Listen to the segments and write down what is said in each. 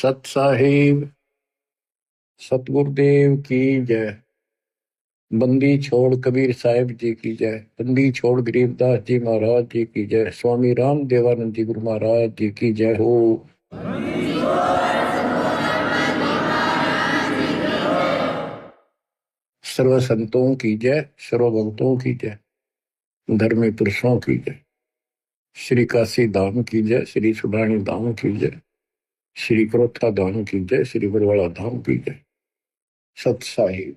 सत साहिब सतगुरुदेव की जय। बंदी छोड़ कबीर साहिब जी की जय। बंदी छोड़ गरीबदास जी महाराज जी की जय। स्वामी राम देवानंद जी गुरु महाराज जी की जय हो। सर्व संतों की जय, सर्व भक्तों की जय, धर्मी पुरुषों की जय। श्री काशी धाम की जय, श्री सुडानी धाम की जय, श्री क्रोथा धाम की जय, श्री बरवाड़ा धाम की जय। सत साहिब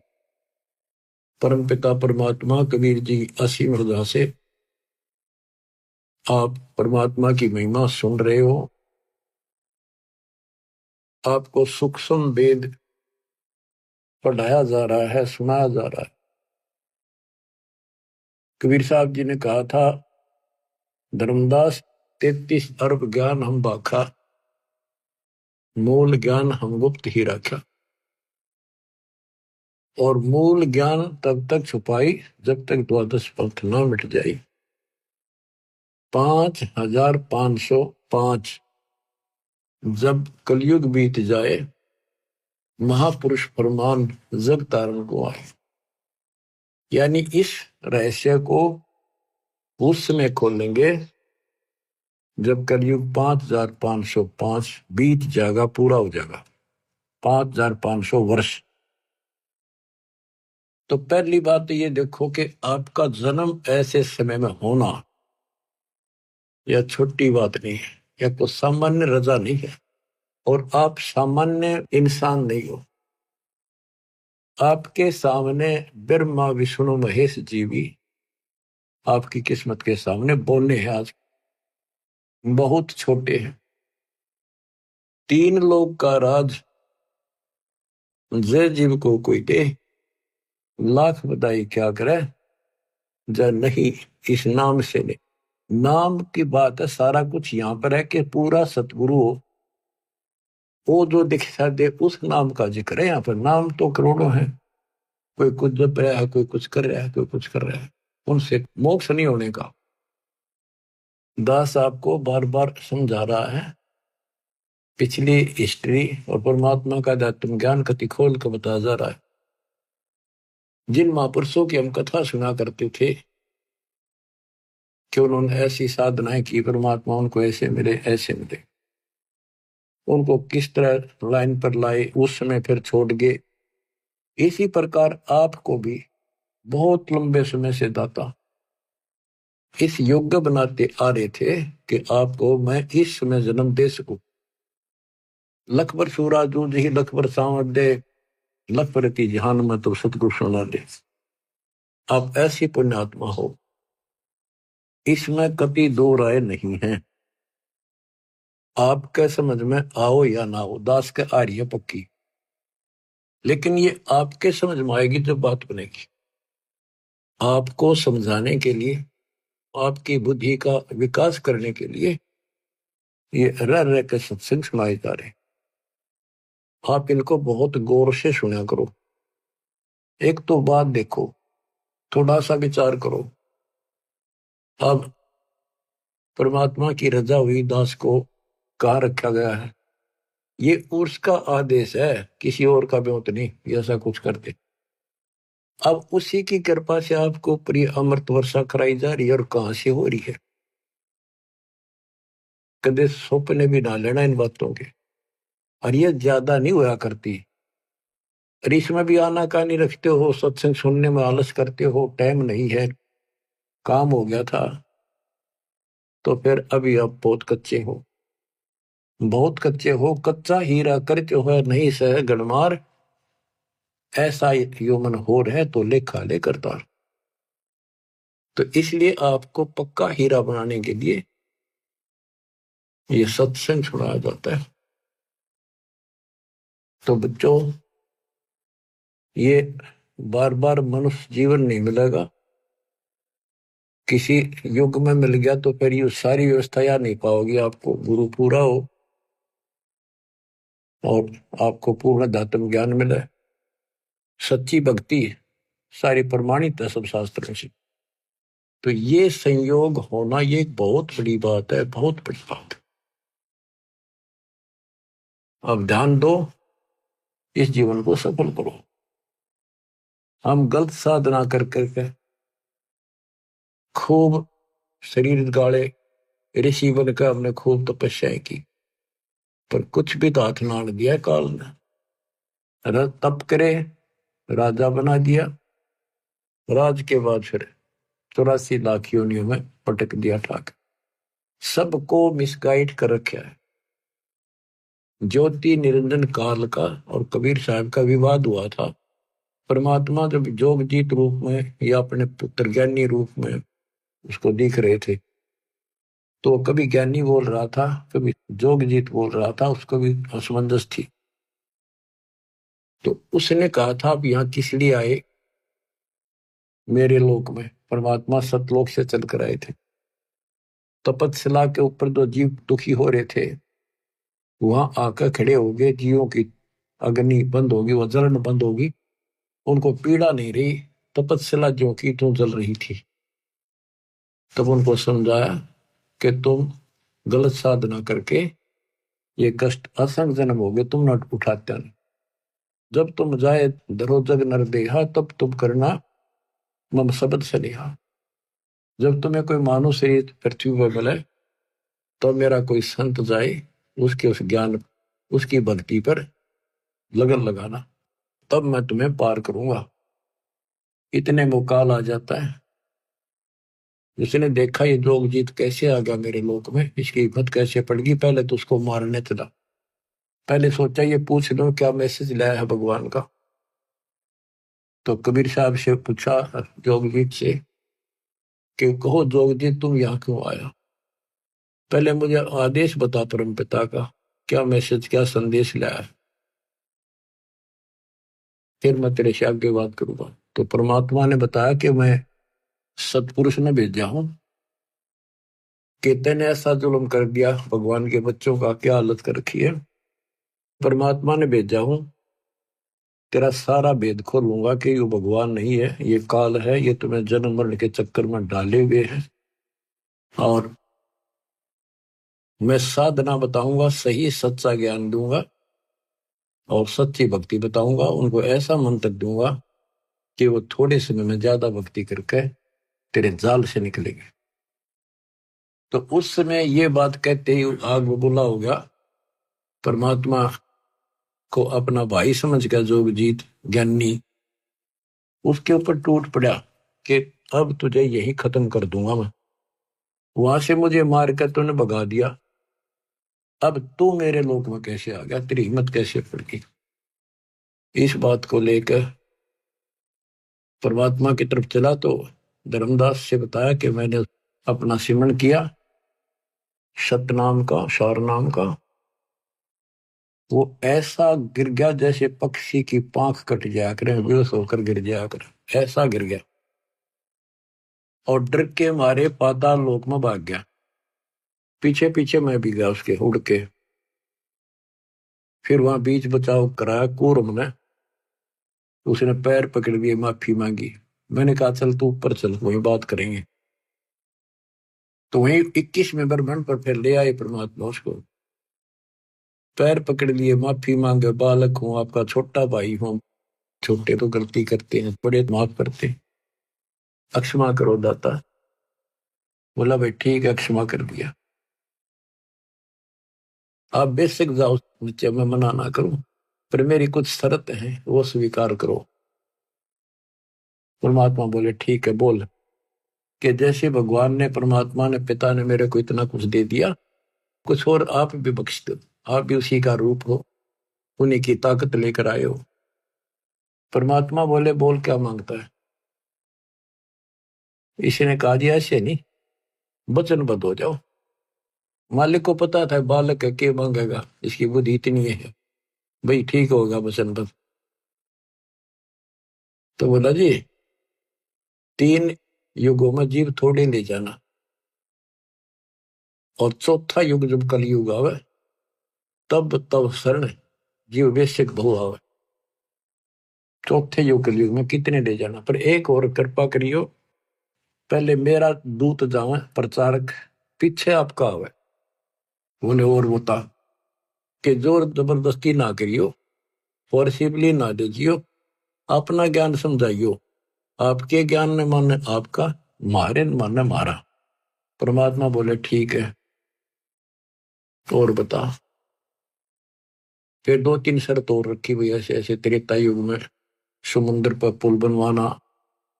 परम पिता परमात्मा कबीर जी असीम हृदय से आप परमात्मा की महिमा सुन रहे हो। आपको सूक्ष्म वेद पढ़ाया जा रहा है, सुनाया जा रहा है। कबीर साहब जी ने कहा था, धर्मदास 33 अरब ज्ञान हम बाखा, मूल ज्ञान हम गुप्त ही रखा। और मूल ज्ञान तब तक छुपाई जब तक द्वादश पंथ न मिट जाए। 5505 जब कलयुग बीत जाए, महापुरुष फरमान जग तारण को आए। यानी इस रहस्य को उस समय खोलेंगे जब कलयुग 5505 बीत जाएगा, पूरा हो जाएगा 5500 वर्ष। तो पहली बात ये देखो कि आपका जन्म ऐसे समय में होना यह छोटी बात नहीं है, यह कोई सामान्य रजा नहीं है। और आप सामान्य इंसान नहीं हो। आपके सामने ब्रह्मा विष्णु महेश जी भी आपकी किस्मत के सामने बोलने हैं, आज बहुत छोटे हैं। 3 लोग का राज जय जीव को कोई दे, लाख बधाई क्या करे जय नहीं इस नाम से ले। नाम की बात है, सारा कुछ यहाँ पर है कि पूरा सतगुरु हो, वो जो दिखा दे उस नाम का जिक्र है। यहाँ पर नाम तो करोड़ों हैं, कोई कुछ जप रहा है, कोई कुछ कर रहा है, कोई कुछ कर रहा है। उनसे मोक्ष नहीं होने का दास आपको बार बार समझा रहा है। पिछली हिस्ट्री और परमात्मा का आत्म ज्ञान कति खोल कर बता जा रहा है। जिन महापुरुषों की हम कथा सुना करते थे कि उन्होंने ऐसी साधनाएं की, परमात्मा उनको ऐसे मिले ऐसे मिले, उनको किस तरह लाइन पर लाए, उस समय फिर छोड़ गए। इसी प्रकार आपको भी बहुत लंबे समय से दाता इस योग्य बनाते आ रहे थे कि आपको मैं इस समय जन्म दे सकूं। लखबर सूराजू जी लखबर सांवर दे, लखपरती जहान में तो सतगुरु सुना दे। आप ऐसी पुण्यात्मा हो, इसमें कभी दो राय नहीं है। आपके समझ में आओ या ना हो, दास के आ रही है पक्की, लेकिन ये आपके समझ में आएगी जब बात बनेगी। आपको समझाने के लिए, आपकी बुद्धि का विकास करने के लिए ये रह रह के सत्संग सुनाए जा रहे। आप इनको बहुत गौर से सुना करो। एक तो बात देखो, थोड़ा सा विचार करो। अब परमात्मा की रजा हुई दास को कहाँ रखा गया है? ये उसका आदेश है, किसी और का ब्योत नहीं ऐसा कुछ करते। अब उसी की कृपा से आपको प्रिय अमृत वर्षा कराई जा रही है। और कहां से हो रही है? कदे सपने भी ना लेना इन बातों के। और ये ज्यादा नहीं हुआ करती। और इसमें भी आना कानी रखते हो, सत्संग सुनने में आलस करते हो, टाइम नहीं है, काम हो गया था, तो फिर अभी आप बहुत कच्चे हो, बहुत कच्चे हो। कच्चा हीरा करते हो नहीं सह गणमार, ऐसा यौमन हो रहे तो लेखा ले करता। तो इसलिए आपको पक्का हीरा बनाने के लिए ये सत्संग सुनाया जाता है। तो बच्चों, ये बार बार मनुष्य जीवन नहीं मिलेगा। किसी युग में मिल गया तो फिर ये सारी व्यवस्था याद नहीं पाओगी। आपको गुरु पूरा हो और आपको पूर्ण दातम ज्ञान मिले, सच्ची भक्ति सारी प्रमाणित है सब शास्त्रों से। तो ये संयोग होना ये एक बहुत बड़ी बात है, बहुत बड़ी बात है। अब ध्यान दो, इस जीवन को सफल करो। हम गलत साधना कर करके खूब शरीर गाड़े, ऋषि बनकर हमने खूब तपस्याएं की, पर कुछ भी तो हाथ ना दिया काल ने। तप करे, राजा बना दिया, राज के बाद फिर 84 लाख योनियों में पटक दिया ठाक। सबको मिसगाइड कर रखा है। ज्योति निरंजन काल का और कबीर साहब का विवाद हुआ था। परमात्मा जब जोगजीत रूप में या अपने पुत्र ज्ञानी रूप में उसको दिख रहे थे, तो कभी ज्ञानी बोल रहा था, कभी जोगजीत बोल रहा था, उसको भी असमंजस थी। तो उसने कहा था, आप यहाँ किस लिए आए मेरे लोक में? परमात्मा सतलोक से चल कर आए थे। तपस्या के ऊपर जो जीव दुखी हो रहे थे, वहां आकर खड़े हो गए। जीवों की अग्नि बंद होगी, वो जलन बंद होगी, उनको पीड़ा नहीं रही। तपस्या जो की तो जल रही थी। तब उनको समझाया कि तुम गलत साधना करके ये कष्ट असंग जन्म हो गए, तुम न उठाते नहीं। जब तुम जाए धरो जग नर देहा, तब तुम करना मम शब्द सनेहा। जब तुम्हें कोई मानव शरीर पृथ्वी पर मिले, तो मेरा कोई संत जाए, उसके उस ज्ञान, उसकी भक्ति पर लगन लगाना, तब मैं तुम्हें पार करूंगा। इतने मुकाल आ जाता है। जिसने देखा ये जोगजीत कैसे आ गया मेरे लोक में, इसकी हिम्मत कैसे पड़ गई, पहले तो उसको मारने चला। पहले सोचा ये पूछ लो क्या मैसेज लाया है भगवान का। तो कबीर साहब से पूछा जोगजीत से कि कहो जोगजीत, तुम यहाँ क्यों आया? पहले मुझे आदेश बता परम पिता का, क्या मैसेज, क्या संदेश लाया है, फिर मैं तेरे से आगे बात करूंगा। तो परमात्मा ने बताया कि मैं सतपुरुष ने भेजा हूं कि तेने ऐसा जुल्म कर दिया, भगवान के बच्चों का क्या हालत कर रखी है। परमात्मा ने भेजा हूं, तेरा सारा भेद खोलूंगा कि ये भगवान नहीं है, ये काल है, ये तुम्हें जन्म मरण के चक्कर में डाले हुए है। और मैं साधना बताऊंगा, सही सच्चा ज्ञान दूंगा और सच्ची भक्ति बताऊंगा। उनको ऐसा मंत्र दूंगा कि वो थोड़े समय में ज्यादा भक्ति करके तेरे जाल से निकलेंगे। तो उस समय ये बात कहते ही आग बबूला हो गया। परमात्मा को अपना भाई समझ कर जोगजीत ज्ञानी उसके ऊपर टूट पड़ा कि अब तुझे यही खत्म कर दूंगा मैं। वहां से मुझे मार कर तूने भगा दिया, अब तू मेरे लोक में कैसे आ गया, तेरी हिम्मत कैसे पड़ गई? इस बात को लेकर परमात्मा की तरफ चला तो धर्मदास से बताया कि मैंने अपना सिमरण किया सतनाम का, शार नाम का। वो ऐसा गिर गया जैसे पक्षी की पांख कट जाया करे, बेहोश होकर गिर जाया करे, ऐसा गिर गया। और डर के मारे पाताल लोक में भाग गया। पीछे पीछे मैं भी गया उसके उड़ के। फिर वहां बीच बचाव कराया कूर्म ने, उसने पैर पकड़ लिए, माफी मांगी। मैंने कहा चल तू ऊपर चल, वही बात करेंगे। तो वही 21वें ब्रह्मांड पर फिर ले आए परमात्मा उसको। पैर पकड़ लिए, माफी मांगे, बालक हूं, आपका छोटा भाई हूं, छोटे तो गलती करते हैं, बड़े माफ करते हैं, अक्षमा करो दाता। बोला भाई ठीक है, क्षमा कर दिया। आप बेशक जाओ नीचे, मैं मना ना करूं, पर मेरी कुछ शर्त है, वो स्वीकार करो। परमात्मा बोले ठीक है बोल। कि जैसे भगवान ने, परमात्मा ने, पिता ने मेरे को इतना कुछ दे दिया, कुछ और आप भी बख्श दो। आप भी उसी का रूप हो, उन्हीं की ताकत लेकर आए हो। परमात्मा बोले बोल क्या मांगता है? इसने कहा जी ऐसे नहीं, वचनबद्ध हो जाओ। मालिक को पता था बालक है, के मांगेगा, इसकी बुद्धि इतनी है, भाई ठीक होगा वचनबद्ध। तो बोला जी 3 युगों में जीव थोड़े ले जाना, और चौथा युग जब कलयुग आवे, तब तब शरण जीव बेशक बहु आवे। चौथे युग कलयुग में कितने ले जाना, पर एक और कृपा करियो, पहले मेरा दूत जावे प्रचारक, पीछे आपका आवे। बोले और बता। कि जोर जबरदस्ती ना करियो, फोर्सिबली ना दीजियो, अपना ज्ञान समझाइयो। आपके ज्ञान ने माने आपका, मारे ने माने मारा। परमात्मा बोले ठीक है, और बता। फिर 2-3 शर्त और रखी हुई, ऐसे ऐसे त्रेता युग में समुद्र पर पुल बनवाना,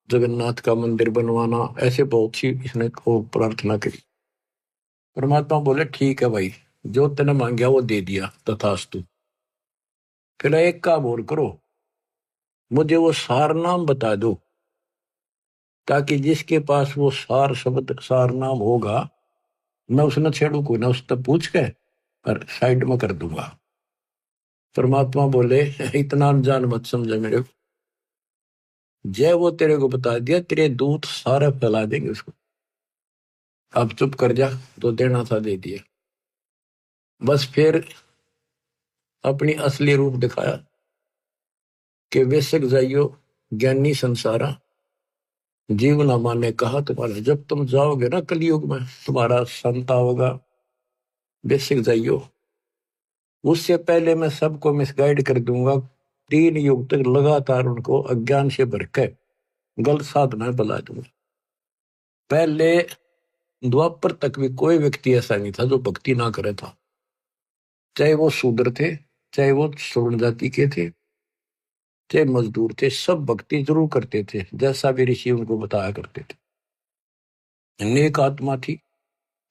जगन्नाथ का मंदिर बनवाना, ऐसे बहुत सी इसने को प्रार्थना करी। परमात्मा बोले ठीक है भाई, जो तेने मांगया वो दे दिया, तथास्तु। फिर एक काम और करो, मुझे वो सार नाम बता दो, ताकि जिसके पास वो सार शब्द सार नाम होगा, मैं उसने छेड़ू को ना, उससे पूछ के पर साइड में कर दूंगा। परमात्मा बोले इतना अनजान मत समझे मेरे को, जय वो तेरे को बता दिया, तेरे दूत सारे फैला देंगे उसको। अब चुप कर जा, तो देना था दे दिया। बस फिर अपनी असली रूप दिखाया कि वेशक जाइयो ज्ञानी संसारा, जीवना माने कहा तुम्हारा। जब तुम जाओगे ना कलयुग में, तुम्हारा संता होगा, बेसिक जाइयो। उससे पहले मैं सबको मिसगाइड कर दूंगा, 3 युग तक लगातार उनको अज्ञान से भर के गलत साधना बला दूंगा। पहले द्वापर तक भी कोई व्यक्ति ऐसा नहीं था जो भक्ति ना करे था, चाहे वो शूद्र थे, चाहे वो श्रवण जाति के थे, चाहे मजदूर थे, सब भक्ति जरूर करते थे, जैसा भी ऋषि उनको बताया करते थे। नेक आत्मा थी,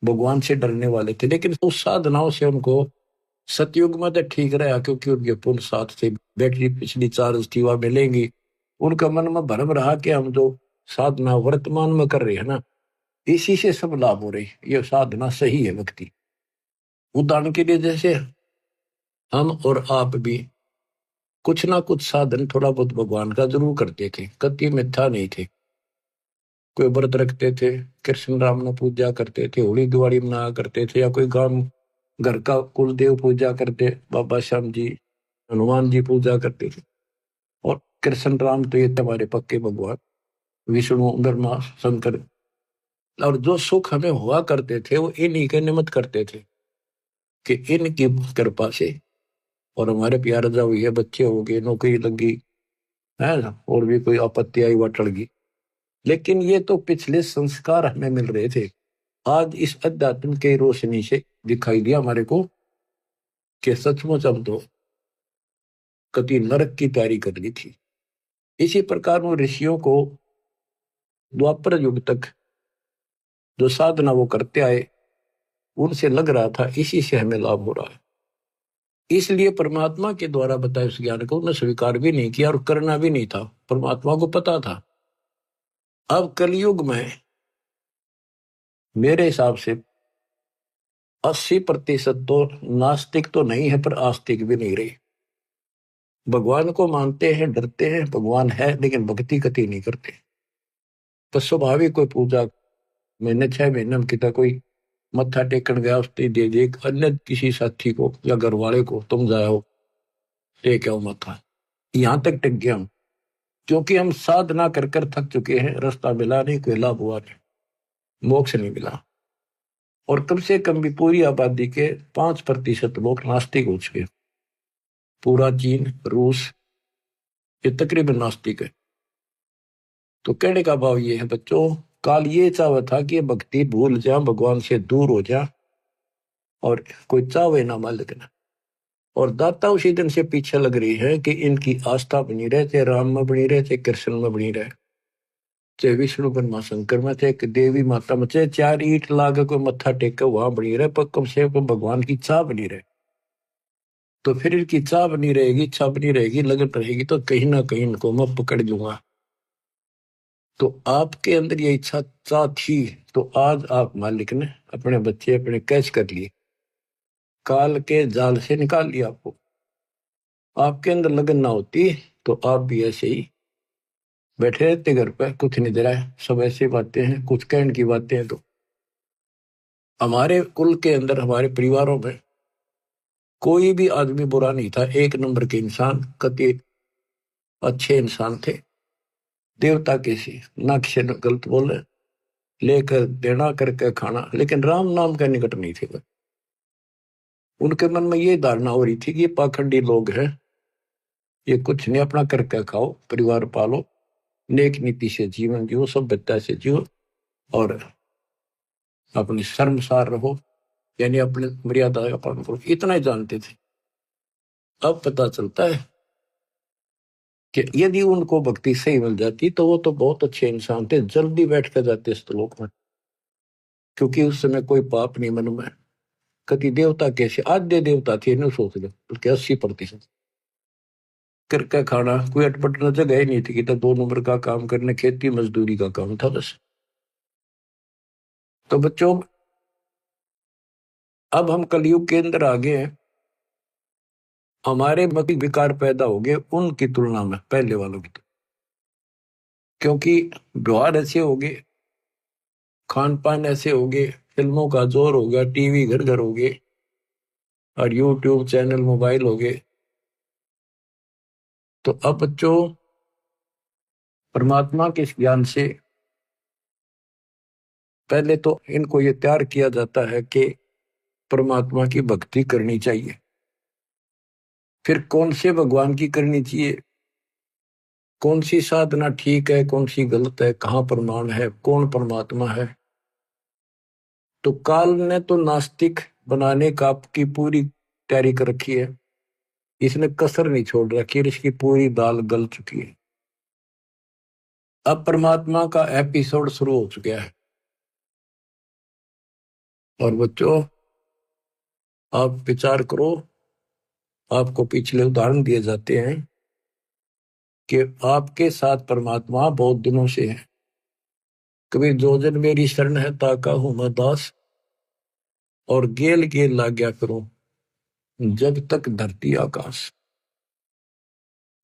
भगवान से डरने वाले थे, लेकिन उस साधनाओं से उनको सतयुग में तो ठीक रहा, क्योंकि उनके पुल साथ थे, बैटरी पिछली चार्ज थी वह मिलेंगी। उनका मन में भरम रहा कि हम जो साधना वर्तमान में कर रहे हैं ना, इसी से सब लाभ हो रही, ये साधना सही है भक्ति। उदाहरण के लिए जैसे हम और आप भी कुछ ना कुछ साधन थोड़ा बहुत भगवान का जरूर करते थे, कति मिथ्या नहीं थे। कोई व्रत रखते थे, कृष्ण राम ने पूजा करते थे, होली दिवाली मनाया करते थे, या कोई गांव घर का कुल देव पूजा करते, बाबा श्याम जी, हनुमान जी पूजा करते थे। और कृष्ण राम तो ये हमारे पक्के भगवान, विष्णु ब्रह्मा शंकर। और जो सुख हमें हुआ करते थे वो इन्हीं के निमित्त करते थे, कि इनकी कृपा से, और हमारे प्यार जा हुई है, बच्चे हो गए, नौकरी लगी है ना, और भी कोई आपत्ति आई वह टल गई। लेकिन ये तो पिछले संस्कार हमें मिल रहे थे। आज इस अध्यात्म के रोशनी से दिखाई दिया हमारे को कि सचमुच हम तो कति नरक की तैयारी कर ली थी। इसी प्रकार उन ऋषियों को द्वापर युग तक जो साधना वो करते आए, उनसे लग रहा था इसी से हमें लाभ हो रहा है। इसलिए परमात्मा के द्वारा बताए उस ज्ञान को उन्हें स्वीकार भी नहीं किया और करना भी नहीं था, परमात्मा को पता था। अब कलयुग में मेरे हिसाब से 80% तो नास्तिक तो नहीं है, पर आस्तिक भी नहीं रही। भगवान को मानते हैं, डरते हैं, भगवान है, लेकिन भक्ति कति नहीं करते। तो स्वाभाविक कोई पूजा महीने 6 महीने में कितना कोई मत्था टेकन गया, उसने दे दे अन्य किसी साथी को या घर वाले को, तुम जाओ टेक आओ मत्था। यहां तक टिक गया हम, क्योंकि हम साधना कर कर थक चुके हैं, रास्ता मिला नहीं, कोई लाभ हुआ नहीं, मोक्ष नहीं मिला। और कम से कम भी पूरी आबादी के 5% लोग नास्तिक हो चुके। पूरा चीन, रूस, ये तकरीबन नास्तिक है। तो कहने का भाव ये है बच्चों, काल ये चाहता था कि भक्ति भूल जा, भगवान से दूर हो जा, और कोई चावे ना मालिक ना। और दाता उसी दिन से पीछे लग रही है कि इनकी आस्था बनी रहे, चाहे राम में बनी रहे, चाहे कृष्ण में बनी रहे, चाहे विष्णु ब्रह्मा शंकर में, चाहे देवी माता में, चाहे 4 ईंट लागे कोई मत्था टेक के वहां बनी रहे, पर कम से कम भगवान की चाह बनी रहे। तो फिर इनकी चाह बनी रहेगी, इच्छा बनी रहेगी, लगन रहेगी, तो कहीं ना कहीं इनको मैं पकड़ लूंगा। तो आपके अंदर ये इच्छा चाह थी, तो आज आप मालिक ने अपने बच्चे अपने कैच कर लिए, काल के जाल से निकाल लिया आपको। आपके अंदर लगन ना होती तो आप भी ऐसे ही बैठे रहते घर पे, कुछ नहीं दे रहा है, सब ऐसी बातें हैं, कुछ कहने की बातें हैं। तो हमारे कुल के अंदर, हमारे परिवारों में कोई भी आदमी बुरा नहीं था, 1 नंबर के इंसान, कति अच्छे इंसान थे, देवता के सी, ना किसी ने गलत बोले, लेकर देना करके खाना, लेकिन राम नाम का निकट नहीं थे। उनके मन में ये धारणा हो रही थी कि ये पाखंडी लोग हैं, ये कुछ नहीं, अपना करके खाओ, परिवार पालो, नेक नीति से जीवन जियो, सभ्यता से जियो और अपनी शर्मसार रहो, यानी अपने मर्यादा का पालन करो, इतना ही जानते थे। अब पता चलता है कि यदि उनको भक्ति सही मिल जाती तो वो तो बहुत अच्छे इंसान थे, जल्दी बैठ कर जाते इस लोक में, क्योंकि उस समय कोई पाप नहीं मन में। कति देवता कैसे आद्य देवता थे, इन्हें सोच लो, बल्कि 80% करके खाना, कोई अटपट न जगह ही नहीं थी कि तो 2 नंबर का काम करने, खेती मजदूरी का काम था बस। तो बच्चों, अब हम कलयुग के अंदर आ गए हैं, हमारे मति विकार पैदा हो गए उनकी तुलना में, पहले वालों की, क्योंकि व्यवहार ऐसे हो गए, खान पान ऐसे हो गए, फिल्मों का जोर हो गया, टीवी घर घर हो गए और यूट्यूब चैनल मोबाइल हो गए। तो अब बच्चों, परमात्मा के इस ज्ञान से पहले तो इनको ये तैयार किया जाता है कि परमात्मा की भक्ति करनी चाहिए, फिर कौन से भगवान की करनी चाहिए, कौन सी साधना ठीक है, कौन सी गलत है, कहाँ प्रमाण है, कौन परमात्मा है। तो काल ने तो नास्तिक बनाने का आपकी पूरी तैयारी कर रखी है, इसने कसर नहीं छोड़ रखी, इसकी पूरी दाल गल चुकी है। अब परमात्मा का एपिसोड शुरू हो चुका है। और बच्चों, आप विचार करो, आपको पिछले उदाहरण दिए जाते हैं कि आपके साथ परमात्मा बहुत दिनों से है। कभी जो जन मेरी शरण है ताका हूं मैं दास, और गेल गेल लाग्या करो जब तक धरती आकाश।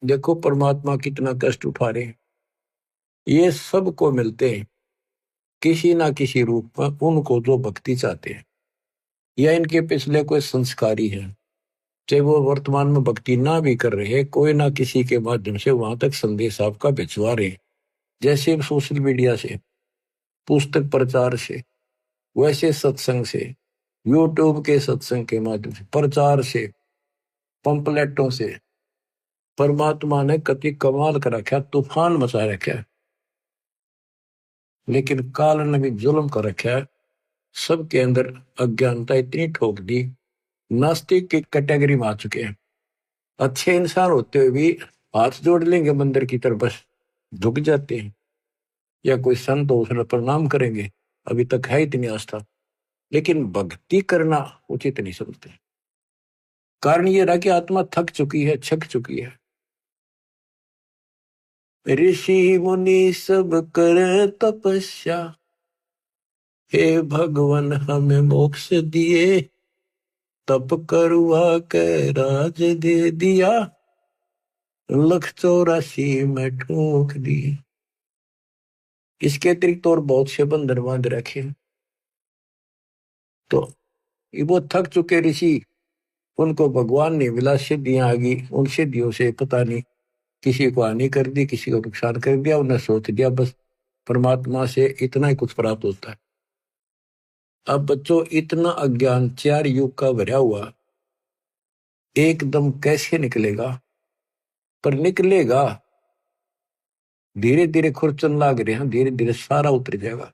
देखो परमात्मा कितना कष्ट उठा रहे हैं, ये सबको मिलते हैं किसी ना किसी रूप में, उनको जो भक्ति चाहते हैं या इनके पिछले कोई संस्कारी है, चाहे वो वर्तमान में भक्ति ना भी कर रहे, कोई ना किसी के माध्यम से वहां तक संदेश आपका भिजवा रहे, जैसे सोशल मीडिया से, पुस्तक प्रचार से, वैसे सत्संग से, यूट्यूब के सत्संग के माध्यम से, प्रचार से, पंपलेटों से। परमात्मा ने कति कमाल कर रखा, तूफान मचा रखा है, लेकिन काल ने भी जुल्म कर रखा है, सबके अंदर अज्ञानता इतनी ठोक दी, नास्तिक की कैटेगरी में आ चुके हैं। अच्छे इंसान होते हुए भी हाथ जोड़ लेंगे मंदिर की तरफ, बस झुक जाते हैं, या कोई संत हो उसने प्रणाम करेंगे, अभी तक है इतनी आस्था, लेकिन भक्ति करना उचित नहीं समझते। कारण ये रहा कि आत्मा थक चुकी है, छक चुकी है। ऋषि मुनि सब करे तपस्या, हे भगवान हमें मोक्ष दिए, तप करवा के राज दे दिया, 184 में ठोक दी। इसके अतिरिक्त और बहुत से बंधन बांध रखे। तो वो थक चुके ऋषि, उनको भगवान ने मिला, सिद्धियां आ गई, उन सिद्धियों से पता नहीं किसी को हानि कर दी, किसी को नुकसान कर दिया, उन्हें सोच दिया बस परमात्मा से इतना ही कुछ प्राप्त होता है। अब बच्चों, इतना अज्ञान 4 युग का भरा हुआ एकदम कैसे निकलेगा? पर निकलेगा, धीरे धीरे खुरचन लाग रहे हैं, धीरे धीरे सारा उतर जाएगा।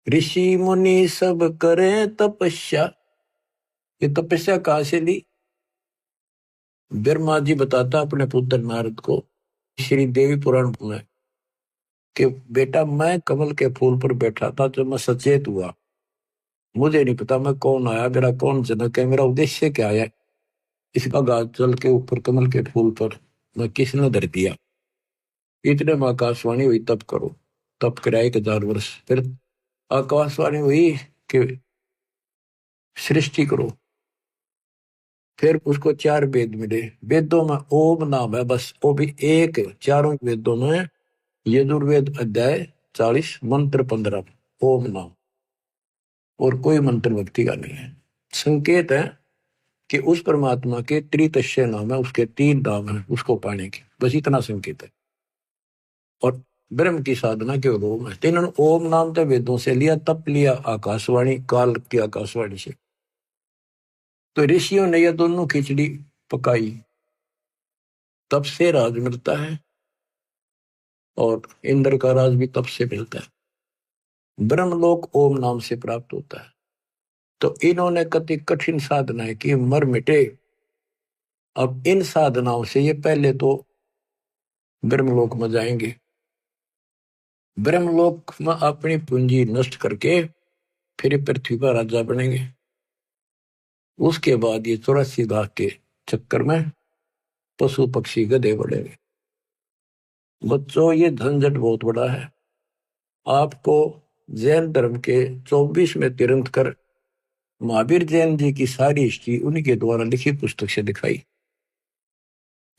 ऋषि मुनि सब करे तपस्या, ये तपस्या कहां से ली? ब्रह्मा जी बताता अपने पुत्र नारद को श्री देवी पुराण में कि बेटा, मैं कमल के फूल पर बैठा था जब मैं सचेत हुआ, मुझे नहीं पता मैं कौन आया, मेरा कौन जनक है, मेरा उद्देश्य क्या है, इसका गाज जल के ऊपर कमल के फूल पर मैं किसने धर दिया। इतने में आकाशवाणी हुई, तप करो। तप कराए 1000 वर्ष, फिर आकाशवाणी हुई कि सृष्टि करो। फिर उसको 4 वेद मिले, वेदों में ओम नाम है बस, वो भी एक, चारों वेदों में यजुर्वेद अध्याय 40 मंत्र 15, ओम नाम, और कोई मंत्र भक्ति का नहीं है। संकेत है कि उस परमात्मा के त्रितस्य नाम है, उसके 3 नाम है उसको पाने के, बस इतना संकेत है। और ब्रह्म की साधना केवल ओम है। तो इन्होंने ओम नाम तो वेदों से लिया, तप लिया आकाशवाणी, काल की आकाशवाणी से, तो ऋषियों ने यह दोनों खिचड़ी पकाई, तब से राज मिलता है, और इंद्र का राज भी तब से मिलता है। ब्रह्मलोक ओम नाम से प्राप्त होता है। तो इन्होंने कति कठिन साधनाएं की, मर मिटे। अब इन साधनाओं से ये पहले तो ब्रह्मलोक में जाएंगे, ब्रह्मलोक में अपनी पूंजी नष्ट करके फिर पृथ्वी पर राजा बनेंगे। उसके बाद ये 84 भाग के चक्कर में पशु पक्षी गधे बढ़ेंगे। बच्चों, ये झंझट बहुत बड़ा है। आपको जैन धर्म के 24वें तीर्थंकर महावीर जैन जी की सारी हिस्ट्री उन्हीं के द्वारा लिखी पुस्तक से दिखाई।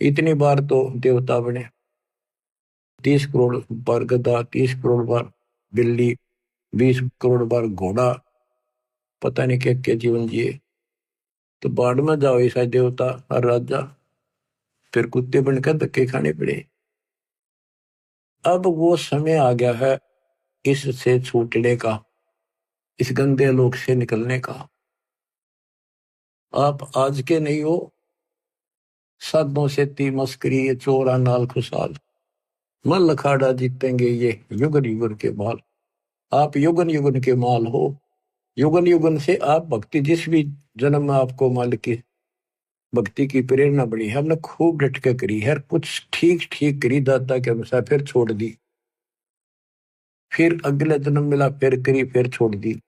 इतनी बार तो देवता बने, 30 करोड़ बार गधा, 30 करोड़ बार बिल्ली, 20 करोड़ बार घोड़ा, पता नहीं क्या क्या जीवन जिए। तो बाढ़ में जाओ ऐसा देवता और राजा, फिर कुत्ते बनकर धक्के खाने पड़े। अब वो समय आ गया है इससे छूटने का, इस गंदे लोक से निकलने का। आप आज के नहीं हो, साधों से ती मस्करी, ये चोरा नाल खुशहाल, मन लखाड़ा जीतेंगे ये युगन युगन के माल। आप युगन युगन के माल हो। युगन युगन से आप भक्ति, जिस भी जन्म में आपको मालिक की भक्ति की प्रेरणा बनी है, हमने खूब डट के करी है, कुछ ठीक ठीक करी दाता के अनुसार, फिर छोड़ दी, फिर अगले जन्म मिला, फिर करी, फिर छोड़ दी।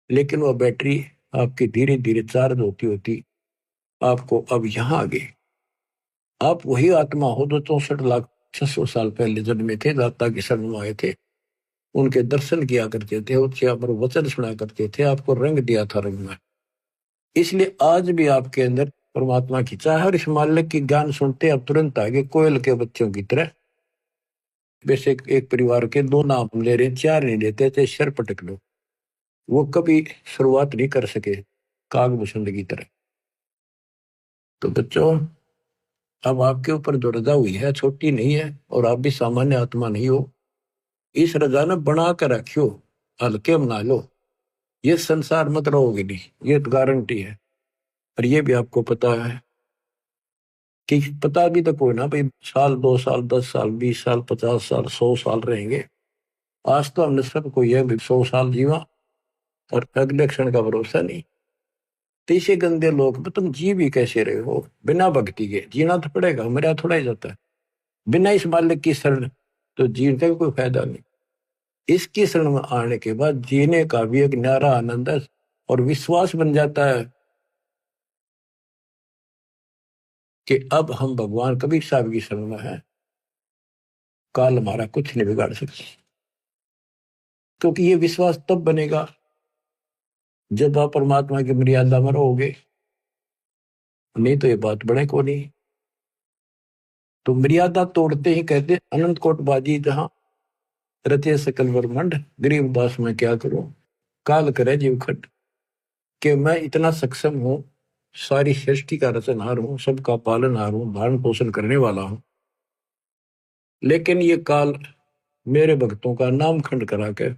लेकिन वह बैटरी आपकी धीरे धीरे चार्ज होती होती आपको अब यहां आ गई। आप वही आत्मा हो जो 64,600 साल पहले जन्मे थे, दाता के शरण में आए थे, उनके दर्शन किया करते थे, उससे आप वचन सुना करते थे, आपको रंग दिया था रंग में। इसलिए आज भी आपके अंदर परमात्मा की चाह है। और इस मालिक की ज्ञान सुनते अब तुरंत आगे कोयल के बच्चों की तरह। वैसे एक परिवार के 2 नाम ले रहे, 4 नहीं लेते थे, सर पटक लो। वो कभी शुरुआत नहीं कर सके कागभूषण की तरह। तो बच्चों, अब आपके ऊपर जो रजा हुई है छोटी नहीं है, और आप भी सामान्य आत्मा नहीं हो। इस रजा ने बना कर रखियो, हल्के बना लो। ये संसार मत रहोगे नहीं, ये तो गारंटी है। और ये भी आपको पता है कि पता भी तो कोई ना भाई, साल 2 साल 10 साल 20 साल 50 साल 100 साल रहेंगे। आज तो हमने सबको यह भी 100 साल जीवा, और अगले क्षण का भरोसा नहीं। तीसरे गंदे लोग में तुम जी भी कैसे रहे हो बिना भक्ति के? जीना तो पड़ेगा, मरा थोड़ा ही जाता है। बिना इस मालिक की शरण तो जीने का भी कोई फायदा नहीं। इसकी शरण में आने के बाद जीने का भी एक न्यारा आनंद है, और विश्वास बन जाता है कि अब हम भगवान कबीर साहब की शरण में है, काल हमारा कुछ नहीं बिगाड़ सकता। क्योंकि ये विश्वास तब बनेगा जब आप परमात्मा की मर्यादा में रहोगे, नहीं तो ये बात बने को नहीं। तो मर्यादा तोड़ते ही कहते अनंत कोट बाजी जहां रचे सकल ब्रह्मांड, गरीब दास में क्या करूं, काल करे जीव खट। कि मैं इतना सक्षम हूं, सारी सृष्टि का रचनहार हूं, सबका पालनहार हूं, धारण पोषण करने वाला हूं, लेकिन ये काल मेरे भक्तों का नाम खंड करा के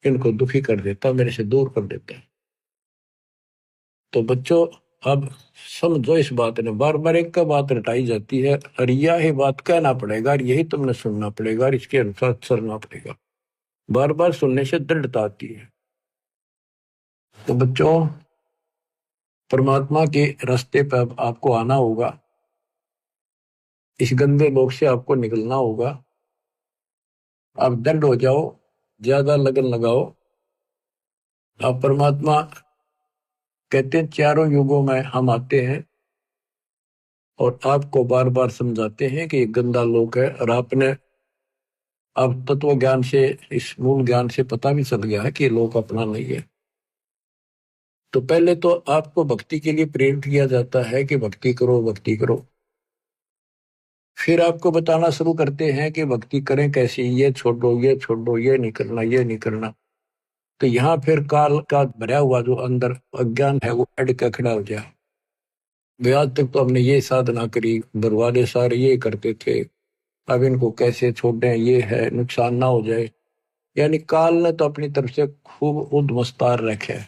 इनको दुखी कर देता, मेरे से दूर कर देता है। तो बच्चों, अब समझो इस बात ने, बार बार एक का बात रटाई जाती है, और यह बात कहना पड़ेगा, और यही तुमने सुनना पड़ेगा, और इसके अनुसार चलना पड़ेगा। बार बार सुनने से दृढ़ता आती है। तो बच्चों, परमात्मा के रास्ते पर अब आपको आना होगा, इस गंदे लोक से आपको निकलना होगा। आप दंड हो जाओ, ज्यादा लगन लगाओ। आप परमात्मा कहते हैं चारों युगों में हम आते हैं और आपको बार बार समझाते हैं कि ये गंदा लोक है, और आपने अब तत्व ज्ञान से, इस मूल ज्ञान से पता भी चल गया है कि ये लोक अपना नहीं है। तो पहले तो आपको भक्ति के लिए प्रेरित किया जाता है कि भक्ति करो, भक्ति करो। फिर आपको बताना शुरू करते हैं कि भक्ति करें कैसे, ये छोड़ो, ये छोड़ो, ये नहीं करना, ये नहीं करना। तो यहाँ फिर काल का भरा हुआ जो अंदर अज्ञान है वो अड़ के खड़ा हो जाए। वे आज तक तो हमने ये साधना करी, दरवाजे सारे ये करते थे, अब इनको कैसे छोड़ दें, ये है नुकसान ना हो जाए। यानी काल ने तो अपनी तरफ से खूब उद्मस्तार रखे।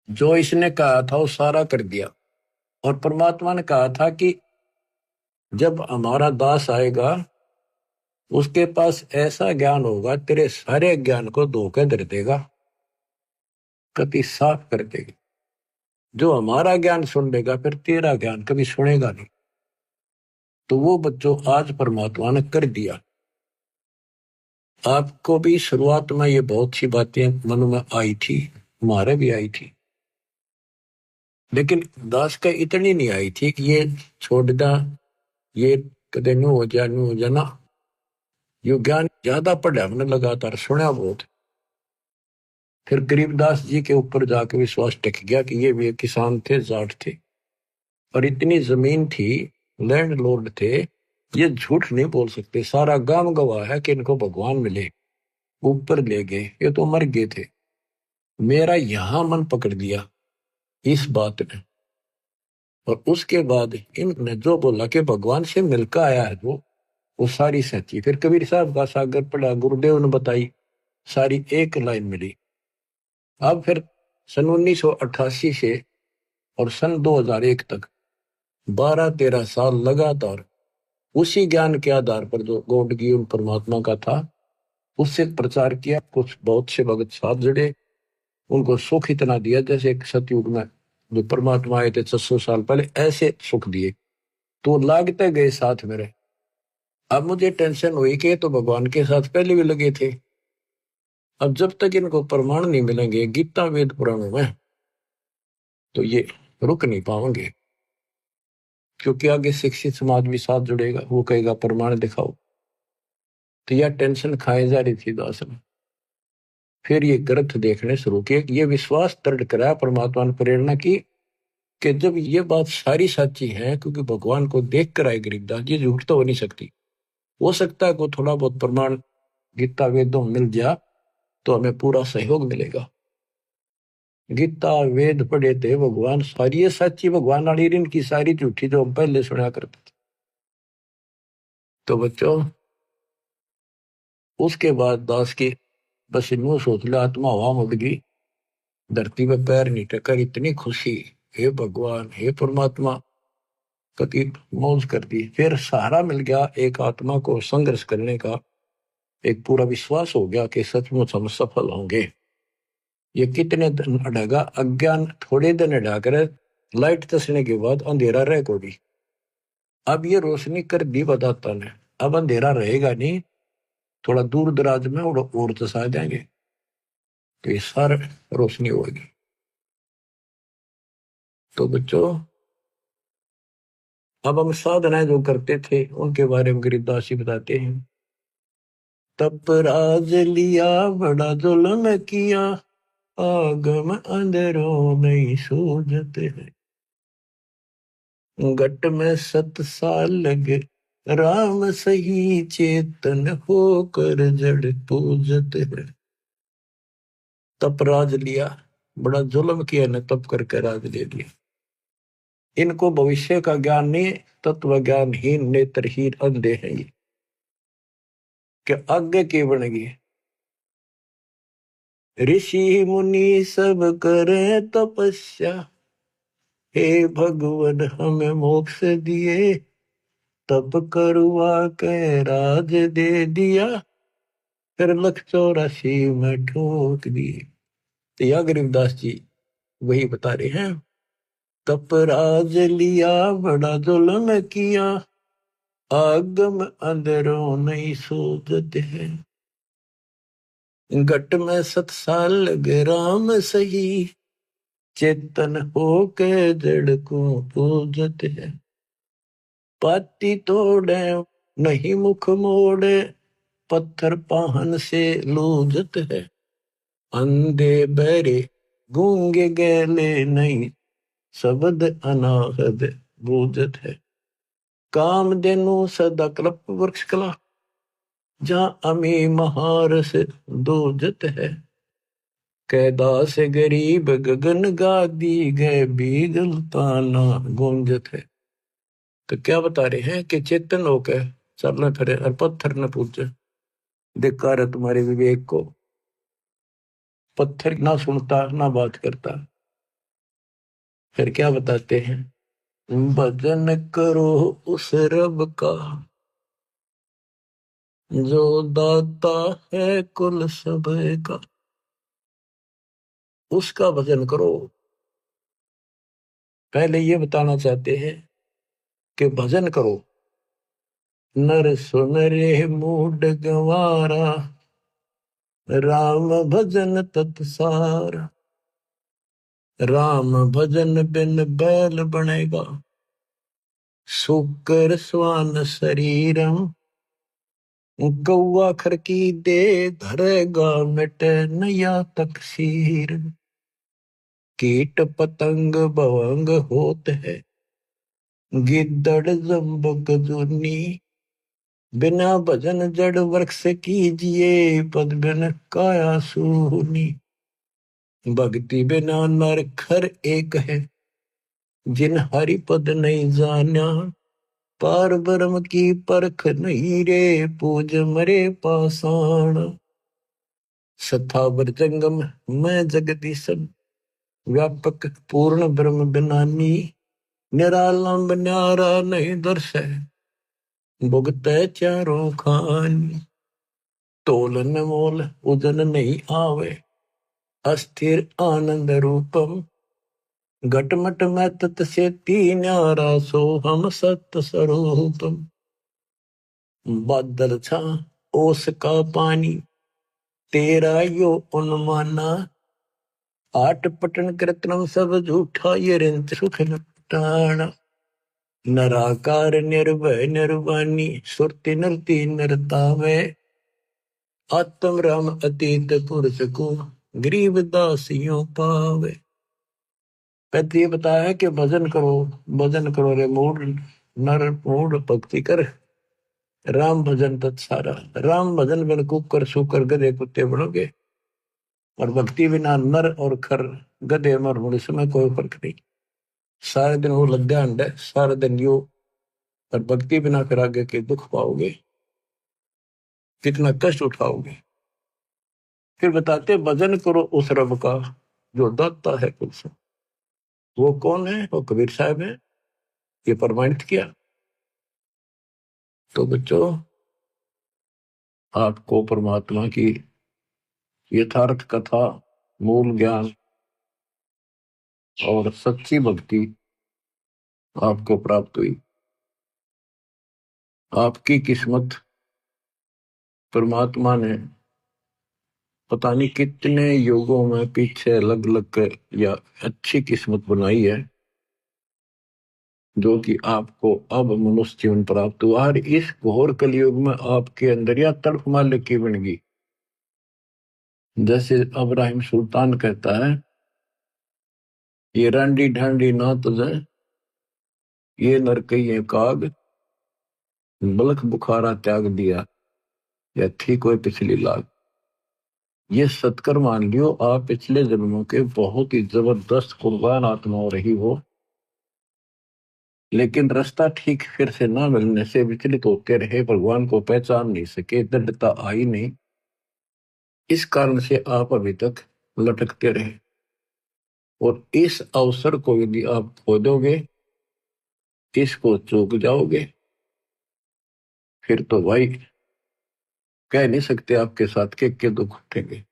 जो इसने कहा था वो सारा कर दिया। और परमात्मा ने कहा था कि जब हमारा दास आएगा उसके पास ऐसा ज्ञान होगा तेरे सारे ज्ञान को धोखे धर देगा, कति साफ कर देगा। जो हमारा ज्ञान सुन लेगा फिर तेरा ज्ञान कभी सुनेगा नहीं। तो वो बच्चों आज परमात्मा ने कर दिया। आपको भी शुरुआत में ये बहुत सी बातें मन में आई थी, हमारे भी आई थी, लेकिन दास का इतनी नहीं आई थी कि ये छोड़ दा, ये कदे न्यू हो जा ना। यो ज्ञान ज्यादा पढ़ा हमने, लगातार सुना बहुत। फिर गरीबदास जी के ऊपर जाके विश्वास टिक गया कि ये भी किसान थे, जाट थे, और इतनी जमीन थी, लैंड लॉर्ड थे, ये झूठ नहीं बोल सकते। सारा गांव गवाह है कि इनको भगवान मिले, ऊपर ले गए, ये तो मर गए थे। मेरा यहां मन पकड़ दिया इस बात ने। और उसके बाद इनने जो बोला कि भगवान से मिलकर आया है वो सारी सच्ची। फिर कबीर साहब का सागर पढ़ा, गुरुदेव ने बताई, सारी एक लाइन मिली। अब फिर सन 1988 से और सन 2001 तक 12-13 साल लगातार उसी ज्ञान के आधार पर जो गॉड गिवन परमात्मा का था उससे प्रचार किया। कुछ बहुत से भगत साहब जड़े, उनको सुख इतना दिया जैसे एक सतयुग में जो परमात्मा आए थे 600 साल पहले, ऐसे सुख दिए। तो लागते गए साथ मेरे। अब मुझे टेंशन हुई कि तो भगवान के साथ पहले भी लगे थे। अब जब तक इनको प्रमाण नहीं मिलेंगे गीता वेद पुराणों में तो ये रुक नहीं पाएंगे, क्योंकि आगे शिक्षित समाज भी साथ जुड़ेगा, वो कहेगा प्रमाण दिखाओ। तो यह टेंशन खाए जा रही थी दास ने। फिर ये ग्रंथ देखने शुरू किए, ये विश्वास दृढ़ कराया परमात्मा ने प्रेरणा की कि जब ये बात सारी सच्ची है, क्योंकि भगवान को देख कर आए गरीबदास जी, झूठ तो हो नहीं सकती। हो सकता है को थोड़ा बहुत प्रमाण गीता वेदों मिल गया तो हमें पूरा सहयोग मिलेगा। गीता वेद पढ़े थे भगवान सारी सच्ची, भगवान वाली इनकी सारी झूठी जो हम पहले सुना करते थे। तो बच्चों उसके बाद दास की बस यूं सोच लिया, आत्मा हवा उड़ गई, धरती पे पैर नहीं टकर, इतनी खुशी, हे भगवान हे परमात्मा, कति मौज कर दी। फिर सहारा मिल गया एक आत्मा को संघर्ष करने का, एक पूरा विश्वास हो गया कि सचमुच हम सफल होंगे। ये कितने दिन अड़ेगा, अज्ञान थोड़े दिन अड़ा कर लाइट तसने के बाद अंधेरा रह को भी। अब ये रोशनी कर दी बताता ने, अब अंधेरा रहेगा नहीं, थोड़ा दूर दराज में और तसा देंगे तो ये सारा रोशनी होगी। तो बच्चों अब हम साधनाएं जो करते थे उनके बारे में गरीबदास जी बताते हैं। तप राज लिया बड़ा जुल्म किया, आगम अंदरों नहीं सूझते हैं, घट में 7 साल लगे राम सही, चेतन होकर जड़ पूजते हैं। तप राज लिया, बड़ा जुल्म किया ने, तप करके राज ले लिया। इनको भविष्य का ज्ञान नहीं, तत्व ज्ञानहीन नेत्रहीन अंधे हैं ये, कि आगे की बनेगी। ऋषि मुनि सब करे तपस्या, हे भगवान हमें मोक्ष दिए, तप करवा के राज दे दिया, फिर 184 में ठोक दिए। तो यह गरीबदास जी वही बता रहे हैं, तप राज लिया बड़ा जुल्म किया, आगम अंदरों नहीं सूझते हैं, घट में 7 साल लगे राम सही, चेतन होके जड़ को पूजते हैं। पाती तोड़े नहीं मुख मोड़े, पत्थर पाहन से लूजत है, अंधे बहरे गूंगे गैले नहीं, शब्द अनाहद बूझत है। कामधेनु सदा कल्प वृक्ष कला, जहां अमी महारस दूजत है, कैदास गरीब गगन गादी गए बीगल ताना गूंजत है। तो क्या बता रहे हैं कि चेतन होकर चलने फिरे और पत्थर न पूजे। धिक्कार है तुम्हारे विवेक को, पत्थर ना सुनता ना बात करता, फिर क्या बताते हैं, भजन करो उस रब का जो दाता है कुल सब का। उसका भजन करो। पहले ये बताना चाहते हैं कि भजन करो। नर सुन रे मूड गंवारा, राम भजन तत्सार। राम भजन बिन बैल बनेगा, शुकर स्वान शरीरम। गौवा खर की दे धरेगा, मिटे नया तकसीर। कीट पतंग भवंग होत है, गिद्दड़ जम्बक जुनी। बिना भजन जड़ वृक्ष कीजिए, पद बिन काया सूनी। भक्ति बिना नर खर एक है, जिन हरि पद नहीं जाना। पार ब्रह्म की परख नहीं रे, पूज मरे पाषाण। सथावर जंगम मैं जगदीशन, व्यापक पूर्ण ब्रह्म बिनानी। निरालंब न्यारा नहीं दर्श है, भुगत चारों खानी। तोलन मोल उदन नहीं आवे, अस्थिर आनंद रूपम। घटमट में तत से न्यारा, सो हम सत्य स्वरूपम। बादल छा ओस का पानी, तेरा यो अनुमाना। आठ पटन कृतनम सब झूठा, ये रिंत सुख लटाना। नराकार निर्भय निर्वाणी, सुरति नरती नरतावे। आत्म राम अतीत पुरुष को, गरीब दासियों पावे। कहते ये बताया कि भजन करो, भजन करो रे मूड नर, मूड भक्ति कर। राम भजन तत्सारा। राम भजन बिन कुकर सुकर गधे कुत्ते बनोगे, और भक्ति बिना नर और खर गधे मर होने में कोई फर्क नहीं। सारे दिन वो लद्दा अंडे, सारे दिन यो, और भक्ति बिना फिर आगे के दुख पाओगे, कितना कष्ट उठाओगे। फिर बताते भजन करो उस रब का जो दाता है कुल से। वो कौन है? वो कबीर साहब है, ये प्रमाणित किया। तो बच्चों, आपको परमात्मा की यथार्थ कथा, मूल ज्ञान और सच्ची भक्ति आपको प्राप्त हुई। आपकी किस्मत परमात्मा ने पता नहीं कितने युगों में पीछे अलग अलग कर या अच्छी किस्मत बनाई है, जो कि आपको अब मनुष्य जीवन प्राप्त हुआ। और इस घोर कलयुग में आपके अंदर या तड़फ मालिक की बन गई। जैसे अब्राहिम सुल्तान कहता है, ये रांडी ढांडी ना तुझे, ये नरकइये काग। बलख बुखारा त्याग दिया, या थी कोई पिछली लाग। ये सत्कर मान लियो, आप पिछले जन्मों के बहुत ही जबरदस्त कुर्बान आत्मा रही हो, लेकिन रास्ता ठीक फिर से ना मिलने से विचलित होते रहे, भगवान को पहचान नहीं सके, दृढ़ता आई नहीं। इस कारण से आप अभी तक लटकते रहे। और इस अवसर को यदि आप खो दोगे, इसको चूक जाओगे, फिर तो भाई कह नहीं सकते आपके साथ के दुख उठेंगे।